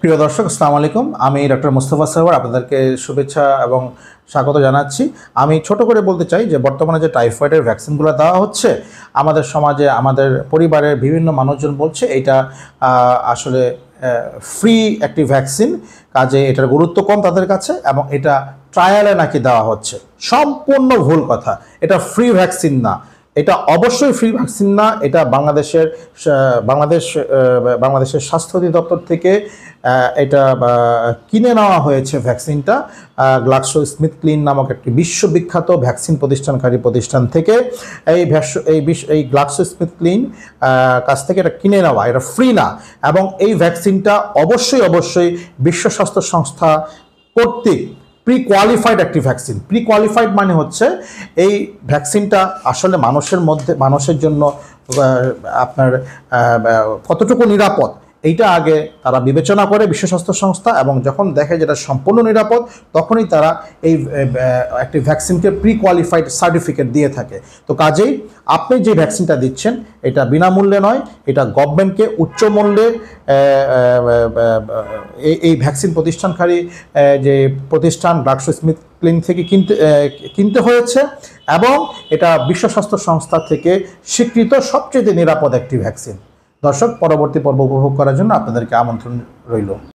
প্রিয় দর্শক, আসসালামু আলাইকুম। আমি ডক্টর মোস্তফা সরওয়ার আপনাদেরকে শুভেচ্ছা এবং স্বাগত জানাচ্ছি। আমি ছোট করে বলতে চাই যে বর্তমানে যে টাইফয়েডের ভ্যাকসিনগুলো দেওয়া হচ্ছে, আমাদের সমাজে আমাদের পরিবারের বিভিন্ন মানুষজন বলছে এটা আসলে ফ্রি একটি ভ্যাকসিন, কাজে এটার গুরুত্ব কম তাদের কাছে এবং এটা ট্রায়ালে নাকি দেওয়া হচ্ছে। সম্পূর্ণ ভুল কথা। এটা ফ্রি ভ্যাকসিন না, এটা অবশ্যই ফ্রি ভ্যাকসিন না। এটা বাংলাদেশের স্বাস্থ্য অধিদপ্তর থেকে এটা কিনে নেওয়া হয়েছে ভ্যাকসিনটা গ্লাক্সোস্মিথক্লাইন নামক একটি বিশ্ববিখ্যাত ভ্যাকসিন প্রতিষ্ঠান থেকে। এই গ্লাক্সোস্মিথক্লাইন কাছ থেকে এটা কিনে নেওয়া, এটা ফ্রি না। এবং এই ভ্যাকসিনটা অবশ্যই বিশ্ব স্বাস্থ্য সংস্থা কর্তৃক প্রি কোয়ালিফাইড একটি ভ্যাকসিন। প্রি কোয়ালিফাইড মানে হচ্ছে এই ভ্যাকসিনটা আসলে মানুষের জন্য আপনার কতটুকু নিরাপদ এইটা আগে তারা বিবেচনা করে বিশ্ব স্বাস্থ্য সংস্থা, এবং যখন দেখে যেটা সম্পূর্ণ নিরাপদ তখনই তারা এই একটি ভ্যাকসিনকে প্রি কোয়ালিফাইড সার্টিফিকেট দিয়ে থাকে। তো কাজেই আপনি যে ভ্যাকসিনটা দিচ্ছেন এটা বিনামূল্যে নয়, এটা গভর্নমেন্টকে উচ্চ মূল্যে এই ভ্যাকসিন প্রতিষ্ঠানকারী যে প্রতিষ্ঠান গ্লাক্সোস্মিথক্লাইন থেকে কিনতে হয়েছে, এবং এটা বিশ্ব স্বাস্থ্য সংস্থা থেকে স্বীকৃত সবচেয়ে নিরাপদ একটি ভ্যাকসিন। দর্শক, পরবর্তী পর্ব উপভোগ করার জন্য আপনাদেরকে আমন্ত্রণ রইল।